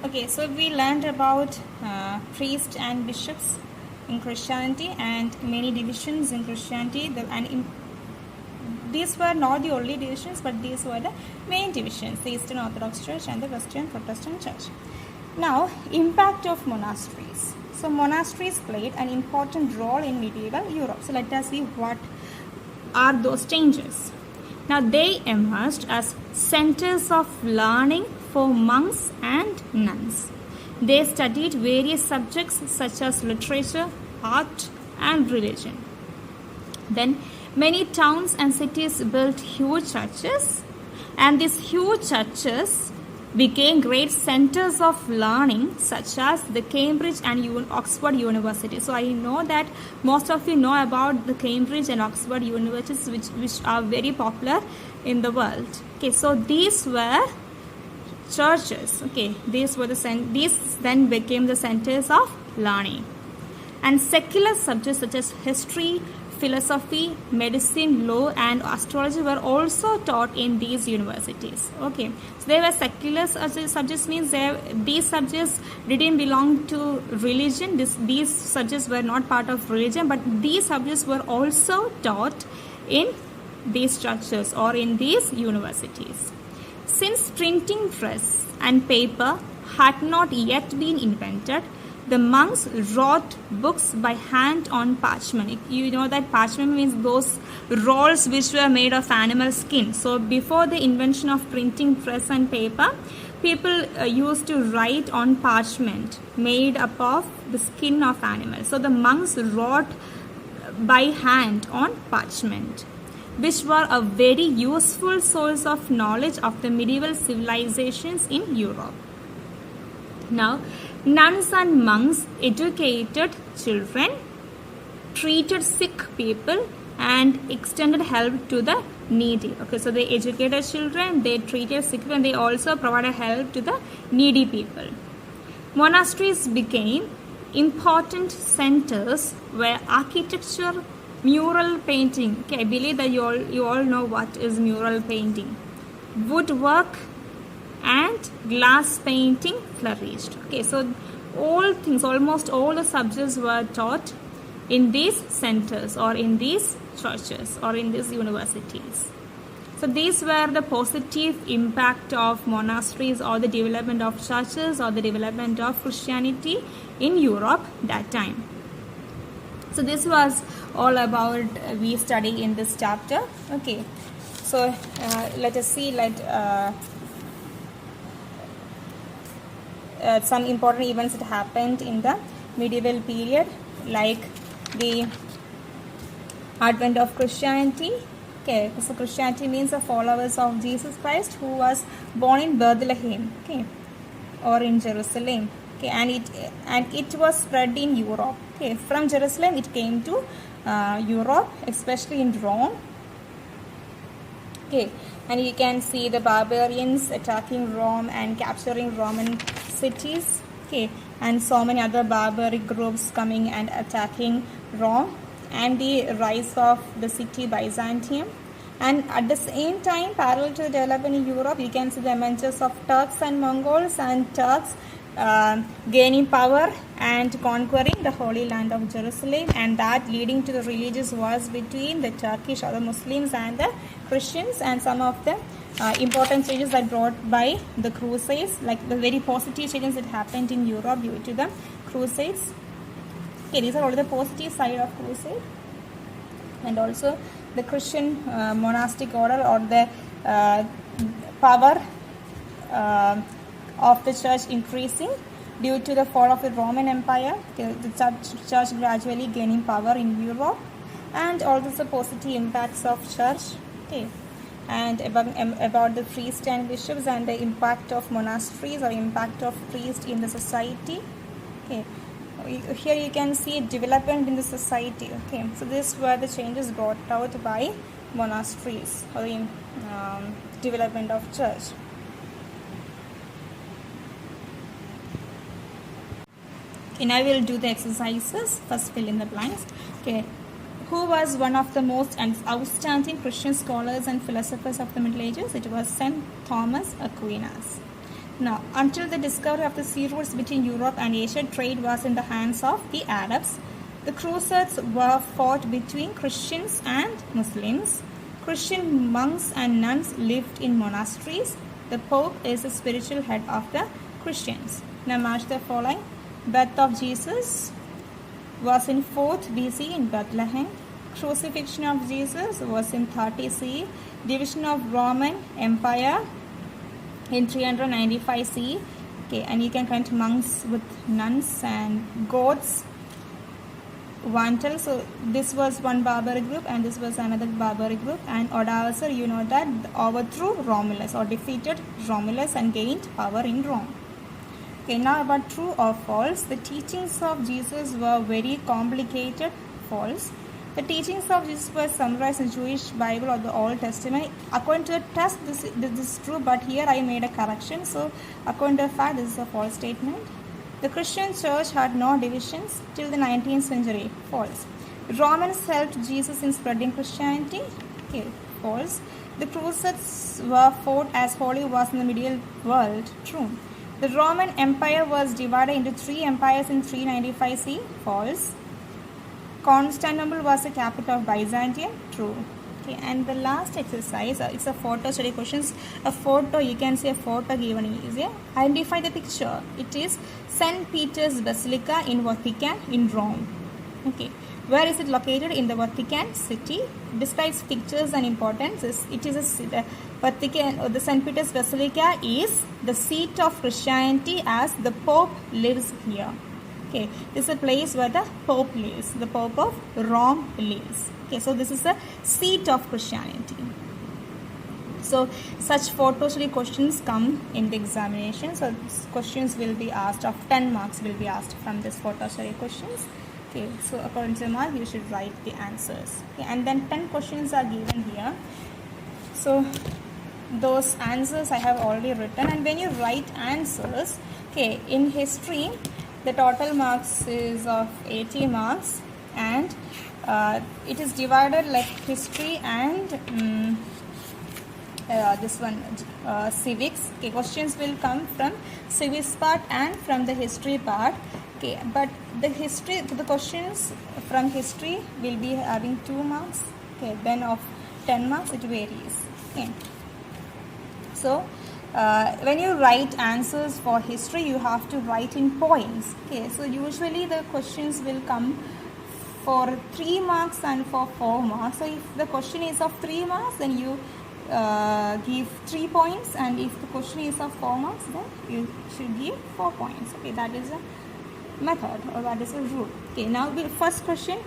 Okay, so we learned about priests and bishops in Christianity and many divisions in Christianity. These were not the only divisions, but these were the main divisions: the Eastern Orthodox Church and the Western Protestant Church. Now, impact of monasteries. So, monasteries played an important role in medieval Europe. So, let us see what are those changes. Now, they emerged as centers of learning for monks and nuns. They studied various subjects such as literature, art, and religion. Then, many towns and cities built huge churches, and these huge churches became great centers of learning such as the Cambridge and Oxford University. So I know that most of you know about the Cambridge and Oxford universities which are very popular in the world. Okay, so these were churches. Okay, these then became the centers of learning. And secular subjects such as history, philosophy, medicine, law, and astrology were also taught in these universities. Okay, so they were secular subjects, means these subjects didn't belong to religion. These subjects were not part of religion, but these subjects were also taught in these churches or in these universities. Since printing press and paper had not yet been invented, the monks wrote books by hand on parchment. You know that parchment means those rolls which were made of animal skin. So before the invention of printing press and paper, people used to write on parchment made up of the skin of animals. So the monks wrote by hand on parchment, which were a very useful source of knowledge of the medieval civilizations in Europe. Now, nuns and monks educated children, treated sick people, and extended help to the needy. Okay, so they educated children, they treated sick people, and they also provided help to the needy people. Monasteries became important centers where architecture, mural painting, okay, I believe that you all know what is mural painting, woodwork, and glass painting flourished. Okay, so almost all the subjects were taught in these centers or in these churches or in these universities. So these were the positive impact of monasteries or the development of churches or the development of Christianity in Europe that time. So this was all about we study in this chapter. Okay, so let us see some important events that happened in the medieval period, like the advent of Christianity. Okay, so Christianity means the followers of Jesus Christ who was born in Bethlehem, okay, or in Jerusalem. Okay, and it was spread in Europe. Okay, from Jerusalem it came to Europe, especially in Rome. Okay, and you can see the barbarians attacking Rome and capturing Roman cities. Okay, and so many other barbaric groups coming and attacking Rome, and the rise of the city Byzantium. And at the same time, parallel to the development in Europe, you can see the emergence of Turks and Mongols, and Turks gaining power and conquering the Holy Land of Jerusalem, and that leading to the religious wars between the Turkish or the Muslims and the Christians, and some of the important changes that brought by the Crusades, like the very positive changes that happened in Europe due to the Crusades. Okay, these are all the positive side of Crusade. And also the Christian monastic order or the power of the church increasing due to the fall of the Roman Empire. The church gradually gaining power in Europe, and also the positive impacts of church. Okay, and about the priests and bishops and the impact of monasteries or impact of priests in the society. Okay, here you can see development in the society. Okay, so these were the changes brought out by monasteries or the development of church. Okay, now we will do the exercises. First, fill in the blanks. Okay, who was one of the most outstanding Christian scholars and philosophers of the Middle Ages? It was St. Thomas Aquinas. Now, until the discovery of the sea routes between Europe and Asia, trade was in the hands of the Arabs. The Crusades were fought between Christians and Muslims. Christian monks and nuns lived in monasteries. The Pope is the spiritual head of the Christians. Now, match the following. Birth of Jesus was in 4th BC in Bethlehem. Crucifixion of Jesus was in 30 CE. Division of Roman Empire in 395 CE. Okay, and you can count monks with nuns and goths. Vantal, so this was one barbaric group and this was another barbaric group, and Odoacer, you know that, overthrew Romulus or defeated Romulus and gained power in Rome. Okay, now about true or false. The teachings of Jesus were very complicated. False. The teachings of Jesus were summarized in Jewish Bible or the Old Testament. According to the test, this is true, but here I made a correction. So according to the fact, this is a false statement. The Christian church had no divisions till the 19th century. False. Romans helped Jesus in spreading Christianity. Okay, false. The Crusades were fought as holy wars in the medieval world. True. The Roman Empire was divided into 3 empires in 395 CE. False. Constantinople was the capital of Byzantium. True. Okay, and the last exercise, it's a photo study questions. A photo, you can see a photo given is here. Identify the picture. It is St. Peter's Basilica in Vatican in Rome. Okay, where is it located? In the Vatican City. Describes pictures and importance. It is a Vatican, or the St. Peter's Basilica is the seat of Christianity as the Pope lives here. Okay, this is a place where the Pope lives. The Pope of Rome lives. Okay, so this is the seat of Christianity. So such photo study questions come in the examination. So questions will be asked of 10 marks will be asked from this photo study questions. Okay, so according to the mark you should write the answers. Okay, and then 10 questions are given here. So those answers I have already written, and when you write answers, okay, in history the total marks is of 80 marks, and it is divided like history and this one civics. Okay, questions will come from civics part and from the history part. Okay, but the questions from history will be having 2 marks. Okay, then of 10 marks it varies. Okay, so when you write answers for history, you have to write in points. Okay, so usually the questions will come for 3 marks and for 4 marks. So if the question is of 3 marks, then you give 3 points, and if the question is of 4 marks, then you should give 4 points. Okay, that is a method, or that is a rule. Okay, now the first question: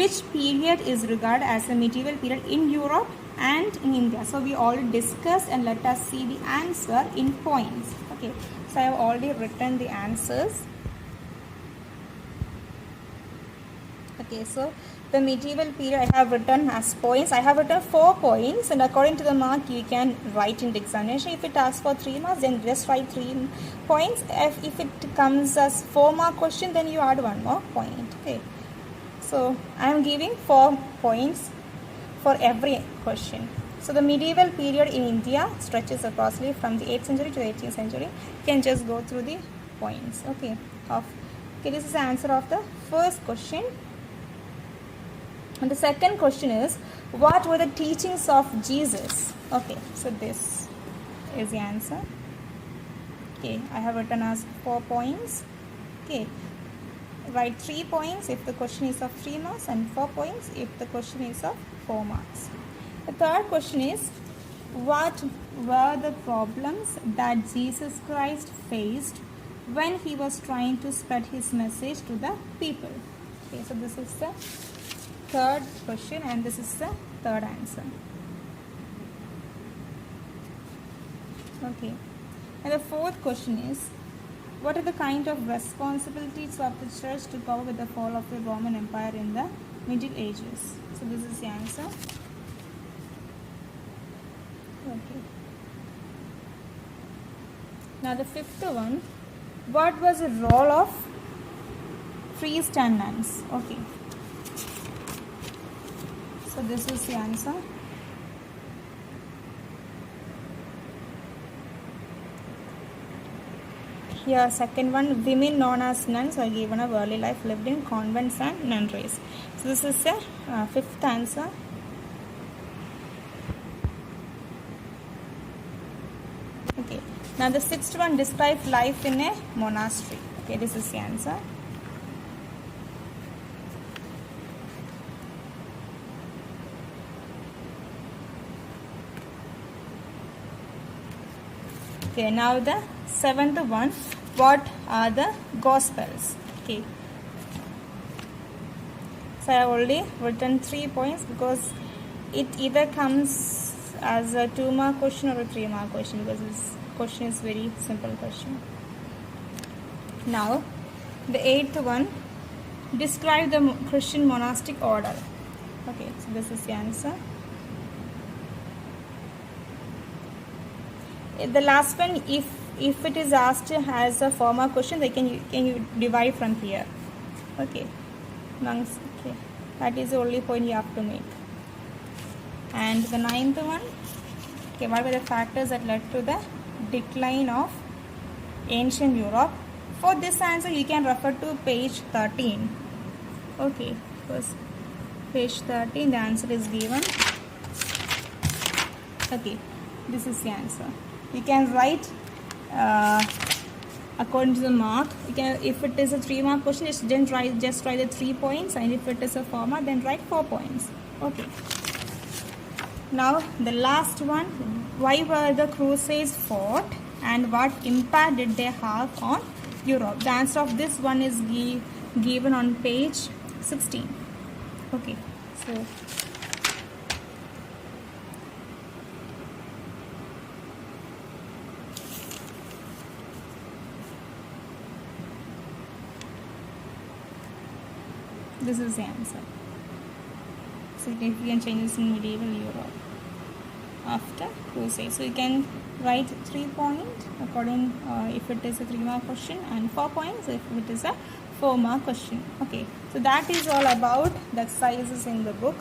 which period is regarded as a medieval period in Europe and in India? So we already discussed, and let us see the answer in points. Okay, so I have already written the answers. Okay, so the medieval period I have written as points. I have written 4 points, and according to the mark you can write in the examination. If it asks for 3 marks, then just write 3 points. If it comes as 4 mark question, then you add 1 more point. Okay, so I am giving 4 points for every question. So the medieval period in India stretches acrossly from the 8th century to the 18th century. You can just go through the points. Okay, this is the answer of the first question. And the second question is, what were the teachings of Jesus? Okay, so this is the answer. Okay, I have written as 4 points. Okay, write 3 points if the question is of 3 marks, and 4 points if the question is of 4 marks. The third question is, what were the problems that Jesus Christ faced when he was trying to spread his message to the people? Okay, so this is the third question, and this is the third answer. Okay, and the fourth question is, what are the kind of responsibilities of the church to cope with the fall of the Roman Empire in the Middle Ages? So this is the answer. Okay. Now the fifth one, what was the role of priests and nuns? Okay. So this is the answer. here second one, women known as nuns are given of early life, lived in convents and nunneries. So this is the fifth answer. Okay, now the sixth one, describe life in a monastery. Okay, this is the answer. Okay, now the seventh one, what are the Gospels? Okay, so I have already written 3 points because it either comes as a 2-mark question or a 3-mark question, because this question is very simple question. Now the eighth one, describe the Christian monastic order. Okay, so this is the answer. The last one, if it is asked as a formal question, they can you divide from here. Okay, monks. Okay, that is the only point you have to make. And the ninth one, okay, what were the factors that led to the decline of ancient Europe? For this answer, you can refer to page 13. Okay, first page 13, the answer is given. Okay, this is the answer. You can write according to the mark. You can, if it is a 3-mark question, just write the 3 points, and if it is a 4-mark, then write 4 points. Okay. Now the last one, why were the Crusades fought and what impact did they have on Europe? The answer of this one is given on page 16. Okay, so this is the answer. Significant changes in medieval Europe after Crusade. So you can write 3 points according if it is a 3-mark question, and 4 points if it is a 4-mark question. Okay, so that is all about the exercises in the book.